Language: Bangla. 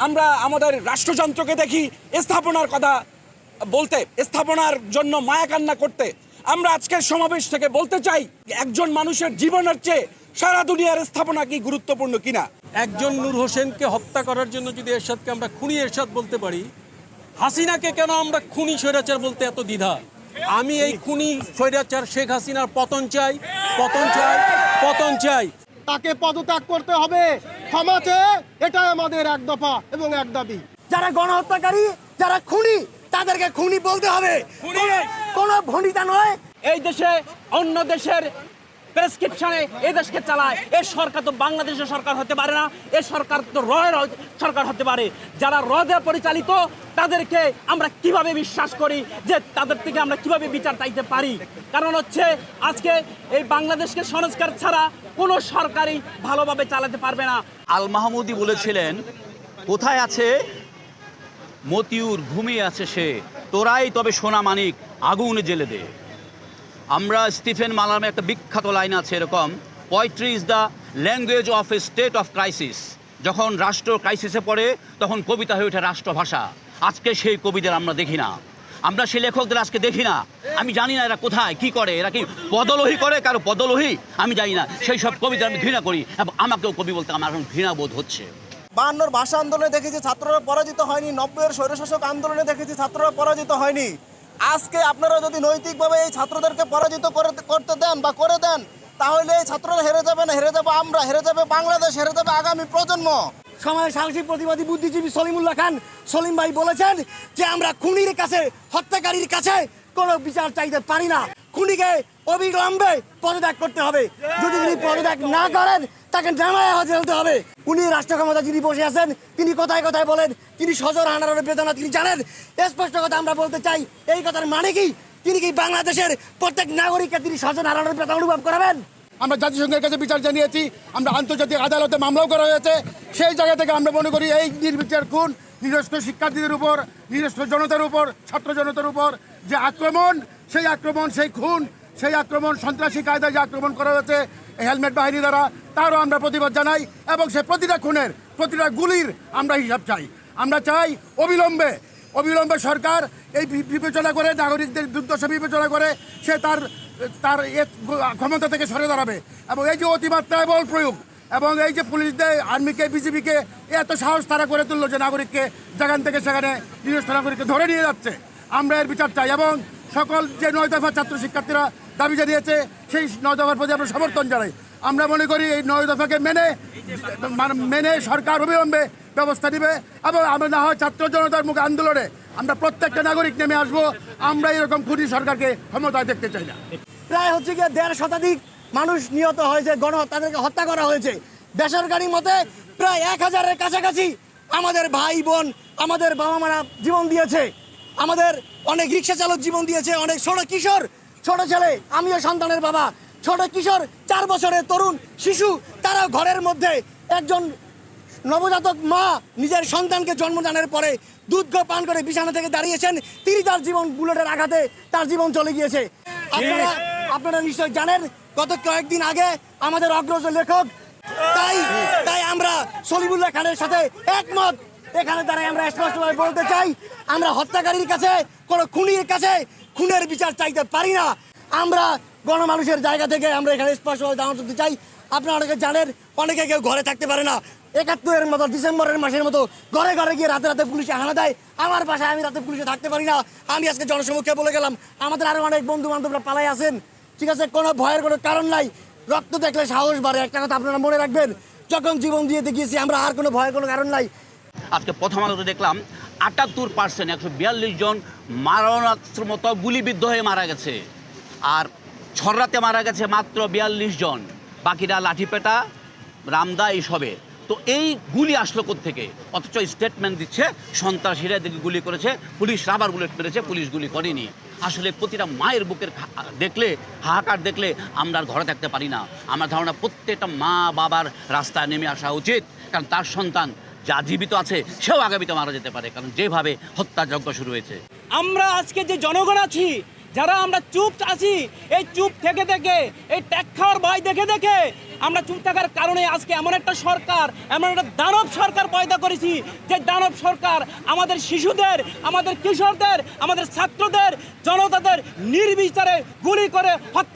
আমরা আমাদের রাষ্ট্রযন্ত্রকে দেখি স্থাপনার কথা বলতে, স্থাপনার জন্য মায়া কান্না করতে। আমরা আজকের সমাবেশ থেকে বলতে চাই, একজন মানুষের জীবনের চেয়ে সারা দুনিয়ার স্থাপনা কি গুরুত্বপূর্ণ কিনা। একজন নূর হোসেনকে হত্যা করার জন্য যদি এরশাদকে আমরা খুনি এরশাদ বলতে পারি, হাসিনাকে কেন আমরা খুনি স্বৈরাচার বলতে এত দ্বিধা? আমি এই খুনি স্বৈরাচার শেখ হাসিনার পতন চাই, পতন চাই, পতন চাই। তাকে পদত্যাগ করতে হবে, ক্ষমা চেয়ে, এটাই আমাদের এক দফা এবং এক দাবি। যারা গণহত্যাকারী, যারা খুনি, তাদেরকে খুনি বলতে হবে, কোনো ভনিতা নয়। এই দেশে অন্য দেশের প্রেসক্রিপশনে এই দেশকে চালায়। এই সরকার তো বাংলাদেশের সরকার হতে পারে না, এই সরকার তো রয়ের সরকার হতে পারে। যারা রদে পরিচালিত তাদেরকে আমরা কিভাবে বিশ্বাস করি যে তাদের থেকে আমরা কিভাবে বিচার চাইতে পারি? কারণ হচ্ছে আজকে এই বাংলাদেশকে সংস্কার ছাড়া কোনো সরকারই ভালোভাবে চালাতে পারবে না। আল মাহমুদি বলেছিলেন, কোথায় আছে মতিউর, ঘুমিয়ে আছে সে, তোরাই তবে সোনা মানিক আগুনে জেলে দে। আমরা স্টিফেন মালামের একটা বিখ্যাত লাইন আছে এরকম, poetry is the language of a state of crisis. যখন রাষ্ট্র ক্রাইসিসে পড়ে তখন কবিতা হয়ে ওঠে রাষ্ট্রভাষা। আজকে সেই কবিদের আমরা দেখি না, আমরা সেই লেখকদের আজকে দেখি না। আমি জানি না এরা কোথায় কি করে, এরা কি পদলোহী করে, কারো পদলোহী আমি জানি না। সেই সব কবিতা আমি ঘৃণা করি এবং আমাকেও কবি বলতে আমার এখন ঘৃণা বোধ হচ্ছে। 52 ভাষা আন্দোলনে দেখেছি ছাত্ররা পরাজিত হয়নি, 90-এর স্বৈরশাসক আন্দোলনে দেখেছি ছাত্ররা পরাজিত হয়নি। আজকে আপনারা যদি নৈতিকভাবে এই ছাত্রদেরকে পরাজিত করতে দেন বা করে দেন, তাহলে এই ছাত্ররা হেরে যাবে না, হেরে যাবো আমরা, হেরে যাবে বাংলাদেশ, হেরে যাবে আগামী প্রজন্ম। সময়ের সাহসী প্রতিবাদী বুদ্ধিজীবী সলিমুল্লাহ খান সলিম ভাই বলেছেন যে আমরা খুনির কাছে, হত্যাকারীর কাছে কোনো বিচার চাইতে পারি না। খুনিকে অবিলম্বে পদত্যাগ করতে হবে। যদি তিনি পদত্যাগ না করেন, তাকে নামায় হাজির হতে হবে। উনি রাষ্ট্র ক্ষমতা যিনি বসে আছেন, তিনি কথায় কথায় বলেন তিনি সজোর আনারের বেদনা তিনি জানেন। স্পষ্ট কথা আমরা বলতে চাই, এই কথার মানে কি? তিনি কি বাংলাদেশের প্রত্যেক নাগরিককে তিনি সজোর আনারের বেদনা অনুভব করাবেন? আমরা জাতিসংঘের কাছে বিচার জানিয়েছি, আমরা আন্তর্জাতিক আদালতে মামলাও করা হয়েছে। সেই জায়গা থেকে আমরা মনে করি এই নির্বিচার খুন, নিরস্ত্র শিক্ষার্থীদের উপর, নিরস্ত্র জনতার উপর, ছাত্র জনতার উপর যে আক্রমণ, সেই আক্রমণ, সেই খুন, সেই আক্রমণ, সন্ত্রাসী কায়দায় যে আক্রমণ করা হয়েছে হেলমেট বাহিনী দ্বারা, তারও আমরা প্রতিবাদ জানাই এবং সে প্রতিটা খুনের, প্রতিটা গুলির আমরা হিসাব চাই। আমরা চাই অবিলম্বে সরকার এই বিবেচনা করে, নাগরিকদের দুর্দশা বিবেচনা করে সে তার ক্ষমতা থেকে সরে দাঁড়াবে। এবং এই যে অতিমাত্রায় বল প্রয়োগ এবং এই যে পুলিশদের, আর্মিকে, বিজিবিকে এত সাহস তারা করে তুললো যে নাগরিককে যেখান থেকে সেখানে নিরস্ত নাগরিককে ধরে নিয়ে যাচ্ছে, আমরা এর বিচার চাই। এবং সকল যে 9 দফা ছাত্র শিক্ষার্থীরা দাবি জানিয়েছে, সেই 9 দফার প্রতি আমরা সমর্থন জানাই। আমরা মনে করি এই 9 দফাকে মেনে সরকার অবিলম্বে ব্যবস্থা নেবে এবং আমরা না হয় ছাত্র জনতার মুখে আন্দোলনে আমরা প্রত্যেকটা নাগরিক নেমে আসবো। আমরা এরকম খুনি সরকারকে ক্ষমতায় দেখতে চাই না। প্রায় হচ্ছে গিয়ে 1.5 শতাধিক মানুষ নিহত হয়েছে, তাদেরকে হত্যা করা হয়েছে। বেসরকারি মতে প্রায় 1000-এর কাছাকাছি আমাদের ভাই বোন, আমাদের বাবা মারা জীবন দিয়েছে, আমাদের অনেক রিক্সা চালক জীবন দিয়েছে, অনেক ছোট কিশোর, ছোট ছেলে, আমিও সন্তানের বাবা, ছোট কিশোর, 4 বছরের তরুণ শিশু, তারা ঘরের মধ্যে একজন নবজাতক মা নিজের সন্তানকে জন্মদানের পরে দুধ পান করে বিছানা থেকে দাঁড়িয়েছেন, তিনি তার জীবন বুলেটের আঘাতে তার জীবন চলে গিয়েছে। আপনারা নিশ্চয় জানেন, গত কয়েকদিন আগে আমাদের অগ্রজ লেখক, তাই আমরা সলিমুল্লাহ খানের সাথে একমত। এখানে দ্বারা আমরা স্পষ্টভাবে বলতে চাই, আমরা হত্যাকারীর কাছে, কোনো খুনির কাছে খুনের বিচার চাইতে পারি না। আমরা গণমানুষের জায়গা থেকে আমরা এখানে স্পষ্টভাবে দাঁড়াতে করতে চাই। আপনারা অনেকে জানেন, অনেকে কেউ ঘরে থাকতে পারে না। 71-এর মতো, ডিসেম্বরের মাসের মতো ঘরে ঘরে গিয়ে রাতে রাতে পুলিশে হানা দেয়। আমার বাসায় আমি রাতে পুলিশে থাকতে পারি না। আমি আজকে জনসমক্ষে বলে গেলাম, আমাদের আরও অনেক বন্ধু বান্ধবরা পালাই আছেন, ঠিক আছে, কোনো ভয়ের কোনো কারণ নাই। রক্ত দেখলে সাহস বাড়ে। একটা কথা আপনারা মনে রাখবেন, যখন জীবন দিয়ে গিয়েছি আমরা, আর কোনো ভয়ের কোনো কারণ নাই। আজকে প্রথম আলোতে দেখলাম 78% 142 জন মারণাস্ত্র মতো গুলিবিদ্ধ হয়ে মারা গেছে, আর ছররাতে মারা গেছে মাত্র 42 জন, বাকিরা লাঠিপেটা, রামদা এইসবে। তো এই গুলি আসলো কোত্থেকে? অথচ স্টেটমেন্ট দিচ্ছে সন্ত্রাসীরা এদিকে গুলি করেছে, পুলিশ রাবার বুলেট মেরেছে, পুলিশ গুলি করেনি। আসলে প্রতিটা মায়ের বুকের দেখলে, হাহাকার দেখলে আমরা আর ঘরে থাকতে পারি না। আমার ধারণা প্রত্যেকটা মা বাবার রাস্তায় নেমে আসা উচিত, কারণ তার সন্তান যা জীবিত আছে সেও আগামীতে মারা যেতে পারে, কারণ যেভাবে হত্যাযজ্ঞ শুরু হয়েছে। আমরা আজকে যে জনগণ আছি, যারা আমরা চুপ আছি, এই চুপ থেকে এই ট্যাগ খাওয়ার ভয় দেখে আমরা চুপ থাকার কারণে আজকে এমন একটা সরকার, এমন একটা দানব সরকার পয়দা করেছি, যে দানব সরকার আমাদের শিশুদের, আমাদের কিশোরদের, আমাদের ছাত্রদের, জনতাদের নির্বিচারে গুলি করে হত্যা